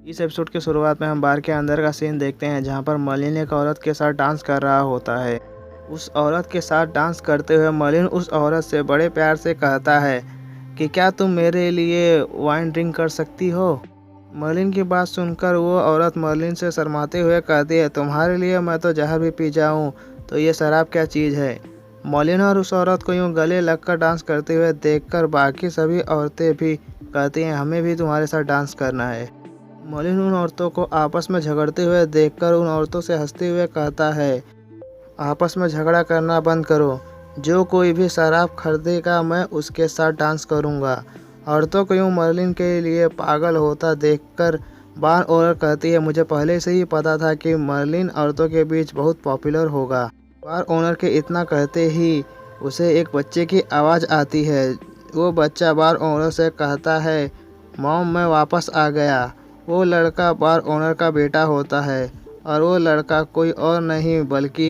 इस एपिसोड की शुरुआत में हम बार के अंदर का सीन देखते हैं जहां पर मर्लिन एक औरत के साथ डांस कर रहा होता है। उस औरत के साथ डांस करते हुए मर्लिन उस औरत से बड़े प्यार से कहता है कि क्या तुम मेरे लिए वाइन ड्रिंक कर सकती हो। मर्लिन की बात सुनकर वो औरत मर्लिन से शर्माते हुए कहती है, तुम्हारे लिए मैं तो जहर भी पी जाऊं तो ये शराब क्या चीज़ है। मर्लिन और उस औरत को यूं गले लगकर डांस करते हुए देखकर बाकी सभी औरतें भी कहती हैं हमें भी तुम्हारे साथ डांस करना है। मर्लिन उन औरतों को आपस में झगड़ते हुए देखकर उन औरतों से हंसते हुए कहता है, आपस में झगड़ा करना बंद करो। जो कोई भी शराब खरीदेगा मैं उसके साथ डांस करूंगा। औरतों को यूं मर्लिन के लिए पागल होता देखकर बार ओनर कहती है, मुझे पहले से ही पता था कि मर्लिन औरतों के बीच बहुत पॉपुलर होगा। बार ओनर के इतना कहते ही उसे एक बच्चे की आवाज़ आती है। वो बच्चा बार ओनर से कहता है, मॉम मैं वापस आ गया। वो लड़का बार ओनर का बेटा होता है और वो लड़का कोई और नहीं बल्कि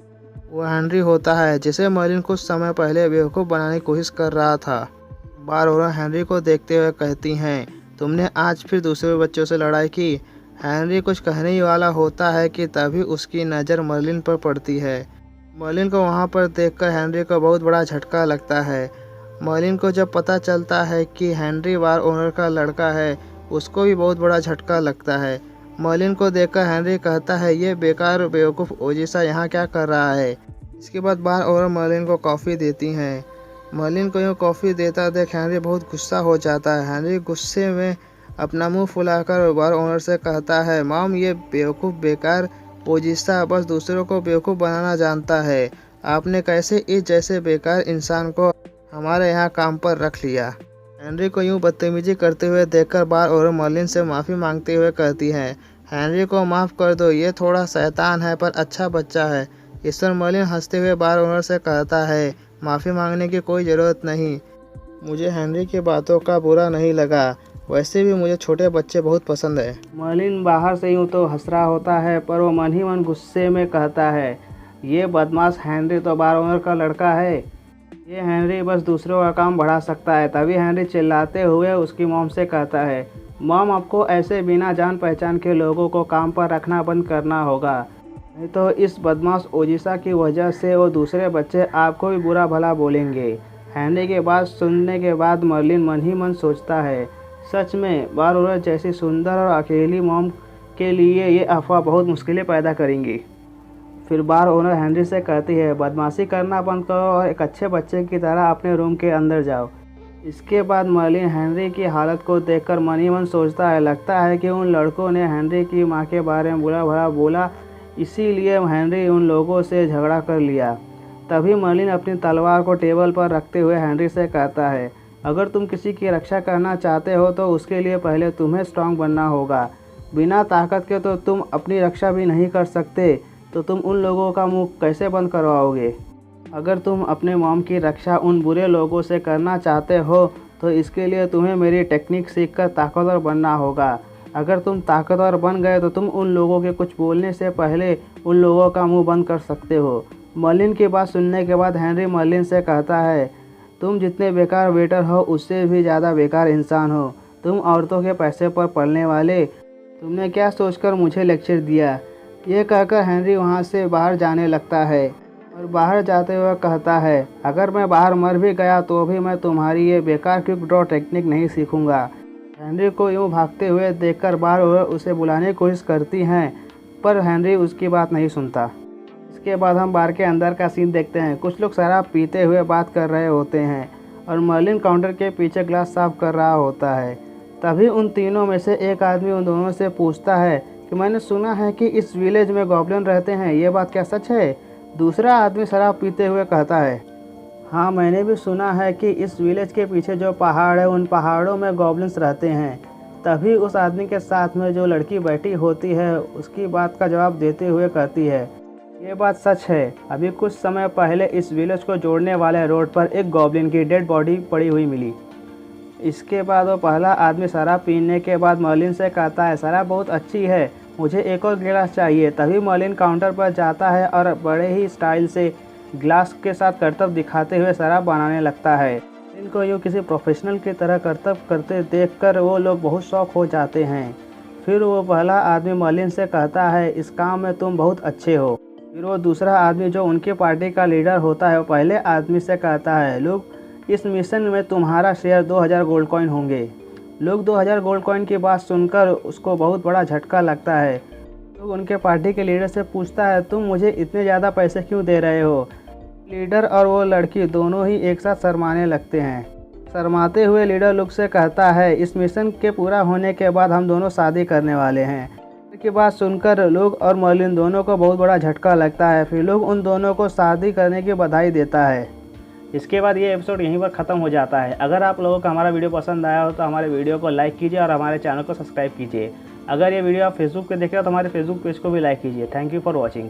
वो हेनरी होता है, जिसे मर्लिन कुछ समय पहले बेवकूफ़ बनाने की कोशिश कर रहा था। बार ओनर हेनरी को देखते हुए कहती हैं, तुमने आज फिर दूसरे बच्चों से लड़ाई की। हेनरी कुछ कहने ही वाला होता है कि तभी उसकी नज़र मर्लिन पर पड़ती है। मर्लिन को वहाँ पर देखकर हेनरी को बहुत बड़ा झटका लगता है। मर्लिन को जब पता चलता है कि हेनरी बार ओनर का लड़का है, उसको भी बहुत बड़ा झटका लगता है। मर्लिन को देखकर हेनरी कहता है, ये बेकार बेवकूफ़ ओजिसा यहाँ क्या कर रहा है। इसके बाद बार ओनर मर्लिन को कॉफ़ी देती हैं। मर्लिन को यूँ कॉफ़ी देता देख हेनरी बहुत गुस्सा हो जाता है। हेनरी गुस्से में अपना मुंह फुलाकर बार ओनर से कहता है, मॉम ये बेवकूफ़ बेकार ओजिसा बस दूसरों को बेवकूफ़ बनाना जानता है। आपने कैसे इस जैसे बेकार इंसान को हमारे यहाँ काम पर रख लिया। हेनरी को यूं बदतमीजी करते हुए देखकर बार ओनर मर्लिन से माफ़ी मांगते हुए कहती हैं, हेनरी को माफ़ कर दो, ये थोड़ा शैतान है पर अच्छा बच्चा है। इस पर मर्लिन हंसते हुए बार ओनर से कहता है, माफ़ी मांगने की कोई ज़रूरत नहीं। मुझे हेनरी की बातों का बुरा नहीं लगा, वैसे भी मुझे छोटे बच्चे बहुत पसंद है। मर्लिन बाहर से यूँ तो हंस रहा होता है पर वो मन ही मन गुस्से में कहता है, ये बदमाश हेनरी तो बार ओनर का लड़का है। ये हेनरी बस दूसरों का काम बढ़ा सकता है। तभी हेनरी चिल्लाते हुए उसकी मॉम से कहता है, मॉम आपको ऐसे बिना जान पहचान के लोगों को काम पर रखना बंद करना होगा, नहीं तो इस बदमाश ओजिसा की वजह से वो दूसरे बच्चे आपको भी बुरा भला बोलेंगे। हेनरी की बात सुनने के बाद मर्लिन मन ही मन सोचता है, सच में बार ओनर जैसी सुंदर और अकेली मॉम के लिए ये अफवाह बहुत मुश्किलें पैदा करेंगी। फिर बार ओनर हेनरी से कहती है, बदमाशी करना बंद करो और एक अच्छे बच्चे की तरह अपने रूम के अंदर जाओ। इसके बाद मर्लिन हेनरी की हालत को देखकर मन ही मन सोचता है, लगता है कि उन लड़कों ने हेनरी की मां के बारे में बुरा भला बोला, इसीलिए हेनरी उन लोगों से झगड़ा कर लिया। तभी मर्लिन अपनी तलवार को टेबल पर रखते हुए हेनरी से कहता है, अगर तुम किसी की रक्षा करना चाहते हो तो उसके लिए पहले तुम्हें स्ट्रांग बनना होगा। बिना ताकत के तो तुम अपनी रक्षा भी नहीं कर सकते, तो तुम उन लोगों का मुंह कैसे बंद करवाओगे। अगर तुम अपने मॉम की रक्षा उन बुरे लोगों से करना चाहते हो तो इसके लिए तुम्हें मेरी टेक्निक सीखकर ताकतवर बनना होगा। अगर तुम ताकतवर बन गए तो तुम उन लोगों के कुछ बोलने से पहले उन लोगों का मुंह बंद कर सकते हो। मर्लिन की बात सुनने के बाद हेनरी मर्लिन से कहता है, तुम जितने बेकार वेटर हो उससे भी ज़्यादा बेकार इंसान हो। तुम औरतों के पैसे पर पलने वाले, तुमने क्या सोचकर मुझे लेक्चर दिया। ये कहकर हेनरी वहाँ से बाहर जाने लगता है और बाहर जाते हुए कहता है, अगर मैं बाहर मर भी गया तो भी मैं तुम्हारी ये बेकार क्विक ड्रॉ टेक्निक नहीं सीखूंगा। हेनरी को यूँ भागते हुए देखकर बार उसे बुलाने की कोशिश करती हैं पर हेनरी उसकी बात नहीं सुनता। इसके बाद हम बार के अंदर का सीन देखते हैं। कुछ लोग शराब पीते हुए बात कर रहे होते हैं और मर्लिन काउंटर के पीछे ग्लास साफ कर रहा होता है। तभी उन तीनों में से एक आदमी उन दोनों से पूछता है कि मैंने सुना है कि इस विलेज में गॉब्लिन रहते हैं, ये बात क्या सच है। दूसरा आदमी शराब पीते हुए कहता है, हाँ मैंने भी सुना है कि इस विलेज के पीछे जो पहाड़ है उन पहाड़ों में गॉब्लिन्स रहते हैं। तभी उस आदमी के साथ में जो लड़की बैठी होती है उसकी बात का जवाब देते हुए कहती है, ये बात सच है। अभी कुछ समय पहले इस विलेज को जोड़ने वाले रोड पर एक गॉब्लिन की डेड बॉडी पड़ी हुई मिली। इसके बाद वो पहला आदमी शराब पीने के बाद मर्लिन से कहता है, शराब बहुत अच्छी है, मुझे एक और गिलास चाहिए। तभी मर्लिन काउंटर पर जाता है और बड़े ही स्टाइल से ग्लास के साथ करतब दिखाते हुए शराब बनाने लगता है। इनको यूँ किसी प्रोफेशनल की तरह करतब करते देखकर वो लोग बहुत शौक हो जाते हैं। फिर वो पहला आदमी मर्लिन से कहता है इस काम में तुम बहुत अच्छे हो। फिर वो दूसरा आदमी जो उनकी पार्टी का लीडर होता है वो पहले आदमी से कहता है लोग इस मिशन में तुम्हारा शेयर 2000 गोल्ड कॉइन होंगे। लोग 2000 गोल्ड कॉइन की बात सुनकर उसको बहुत बड़ा झटका लगता है। लोग उनके पार्टी के लीडर से पूछता है तुम मुझे इतने ज़्यादा पैसे क्यों दे रहे हो। लीडर और वो लड़की दोनों ही एक साथ शर्माने लगते हैं। शर्माते हुए लीडर लुक से कहता है इस मिशन के पूरा होने के बाद हम दोनों शादी करने वाले हैं। इसके बात सुनकर लोग और मर्लिन दोनों को बहुत बड़ा झटका लगता है। फिर लोग उन दोनों को शादी करने की बधाई देता है। इसके बाद ये एपिसोड यहीं पर ख़त्म हो जाता है। अगर आप लोगों को हमारा वीडियो पसंद आया हो तो हमारे वीडियो को लाइक कीजिए और हमारे चैनल को सब्सक्राइब कीजिए। अगर ये वीडियो आप फेसबुक पे देख रहे हो तो हमारे फेसबुक पेज को भी लाइक कीजिए। Thank you for watching.